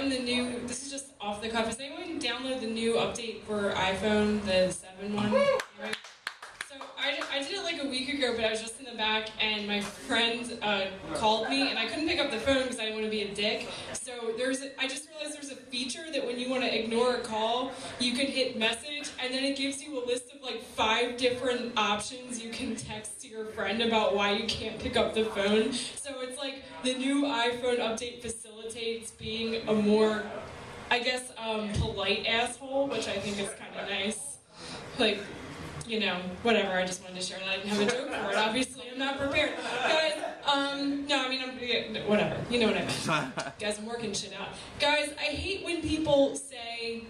gotten the new, this is just off the cuff, has anyone download the new update for iPhone, the 7 one? Anyway, so I did it like a week ago, but I was just in the back and my friend called me and I couldn't pick up the phone because I didn't want to be a dick. So I just realized there's a feature that when you want to ignore a call, you can hit message and then it gives you a list of like 5 different options you can text to your friend about why you can't pick up the phone. So it's like the new iPhone update facilitates being a more, I guess, polite asshole, which I think is kind of nice. Like, you know, whatever, I just wanted to share that. I didn't have a joke for it, obviously, I'm not prepared. Guys, no, I mean, whatever, you know what I meant. Guys, I'm working shit out. Guys, I hate when people say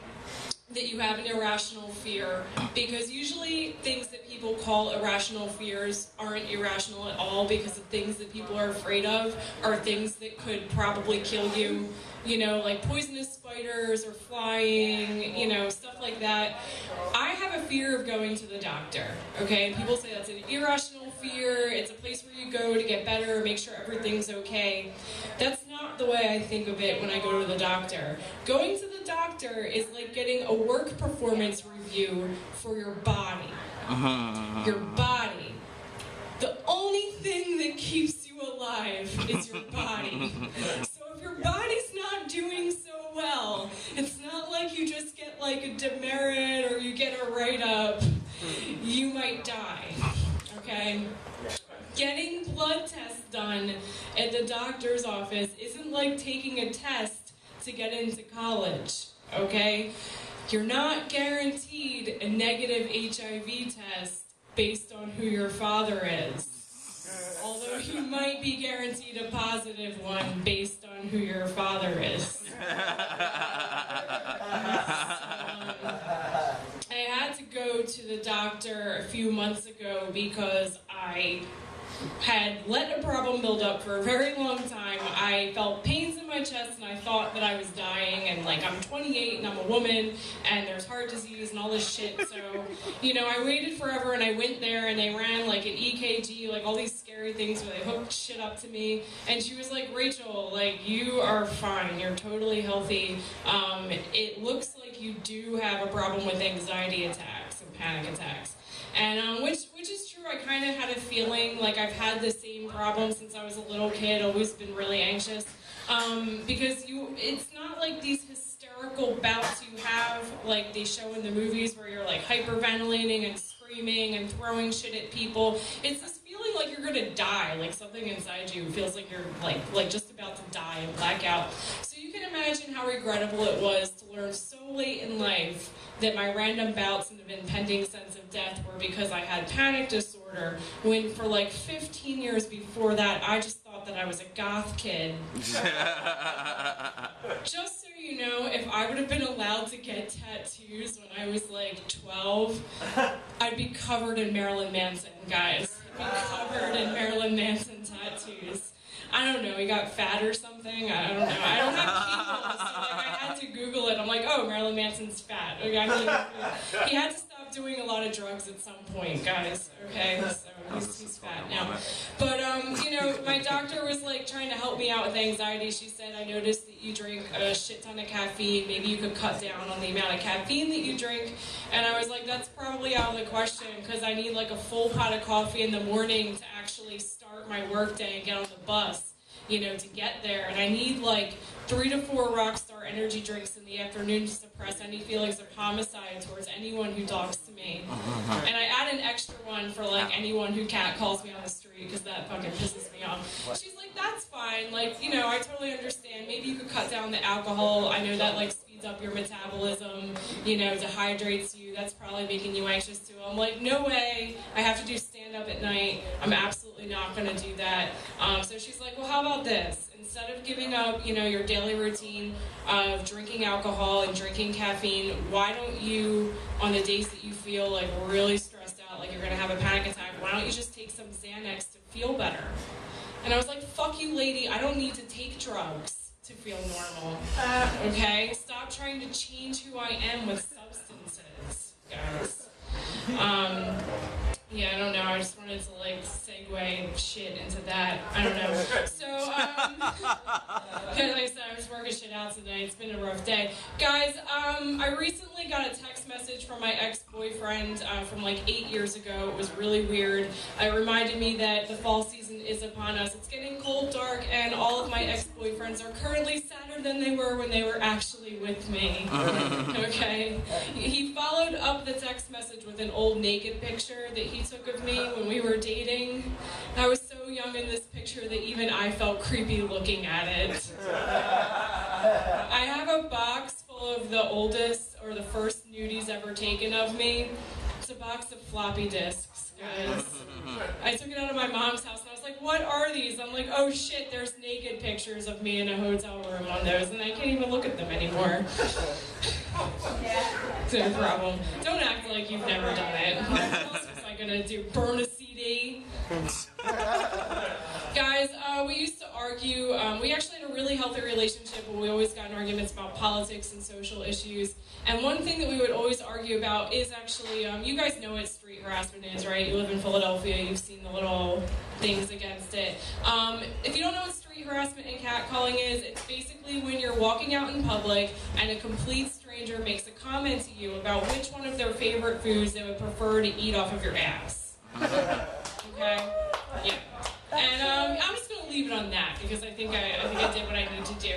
that you have an irrational fear, because usually things that people call irrational fears aren't irrational at all, because the things that people are afraid of are things that could probably kill you. You know, like poisonous spiders or flying, you know, stuff like that. I have a fear of going to the doctor, okay? And people say that's an irrational fear, it's a place where you go to get better, make sure everything's okay. That's not the way I think of it when I go to the doctor. Going to the doctor is like getting a work performance review for your body. Your body. The only thing that keeps you alive is your body. So if your body's not doing so well, it's not like you just get like a demerit or you get a write-up. You might die, okay? Getting blood tests done at the doctor's office isn't like taking a test to get into college, okay? You're not guaranteed a negative HIV test based on who your father is. Although you might be guaranteed a positive one based on who your father is. I had to go to the doctor a few months ago because I had let a problem build up for a very long time. I felt pains in my chest and I thought that I was dying, and like I'm 28 and I'm a woman and there's heart disease and all this shit. So, you know, I waited forever and I went there and they ran like an EKG, like all these scary things where they hooked shit up to me. And she was like, Rachel, like you are fine, you're totally healthy. It looks like you do have a problem with anxiety attacks and panic attacks. And which is true. I kind of had a feeling like I've had the same problem since I was a little kid, always been really anxious. Because it's not like these hysterical bouts you have like they show in the movies where you're like hyperventilating and screaming and throwing shit at people. It's this feeling like you're gonna die, like something inside you feels like you're like just about to die and black out. So you can imagine how regrettable it was to learn so late in life that my random bouts and the impending sense of death were because I had panic disorder, when for like 15 years before that, I just thought that I was a goth kid. Just so you know, if I would have been allowed to get tattoos when I was like 12, I'd be covered in Marilyn Manson, guys. I'd be covered in Marilyn Manson tattoos. I don't know, he got fat or something, I don't know. I don't have people, so like I had to Google it. I'm like, oh, Marilyn Manson's fat. Okay, I mean, he had to stop doing a lot of drugs at some point, guys, okay? So he's fat now. But, you know, my doctor was like trying to help me out with anxiety. She said, I noticed that you drink a shit ton of caffeine. Maybe you could cut down on the amount of caffeine that you drink. And I was like, that's probably out of the question, because I need like a full pot of coffee in the morning to actually start my work day and get on the bus, you know, to get there. And I need like 3 to 4 Rockstar energy drinks in the afternoon to suppress any feelings of homicide towards anyone who talks to me. And I add an extra one for like anyone who catcalls me on the street, because that fucking pisses me off. She's like, that's fine, like, you know, I totally understand. Maybe you could cut down the alcohol. I know that like speeds up your metabolism, you know, dehydrates you. That's probably making you anxious too. I'm like, no way. I have to do stand-up at night. I'm absolutely not going to do that. So she's like, well, how about this? Instead of giving up, you know, your daily routine of drinking alcohol and drinking caffeine, why don't you, on the days that you feel like really stressed out, like you're going to have a panic attack, why don't you just take some Xanax to feel better? And I was like, fuck you, lady, I don't need to take drugs to feel normal, okay? Stop trying to change who I am with substances, guys. Yeah, I don't know, I just wanted to like segue shit into that, I don't know. So, Like I said, I'm just working shit out today. It's been a rough day. Guys, I recently got a text message from my ex-boyfriend from like 8 years ago. It was really weird. It reminded me that the fall season is upon us. It's getting cold, dark, and all of my ex-boyfriends are currently sadder than they were when they were actually with me. Okay? He followed up the text message with an old naked picture that he took of me when we were dating. I was so young in this picture that even I felt creepy looking at it. I have a box full of the oldest or the first nudies ever taken of me. It's a box of floppy disks, guys. I took it out of my mom's house and I was like, what are these? I'm like, oh shit, there's naked pictures of me in a hotel room on those and I can't even look at them anymore. It's no problem. Don't act like you've never done it. What else was I gonna do? Burn a CD? Guys, we used to argue. We actually had a really healthy relationship, but we always got in arguments about politics and social issues. And one thing that we would always argue about is actually, you guys know what street harassment is, right? You live in Philadelphia, you've seen the little things against it. If you don't know what street harassment and catcalling is, it's basically when you're walking out in public and a complete stranger makes a comment to you about which one of their favorite foods they would prefer to eat off of your ass. Okay? Yeah. And I'm just going to leave it on that because I think I did what I need to do.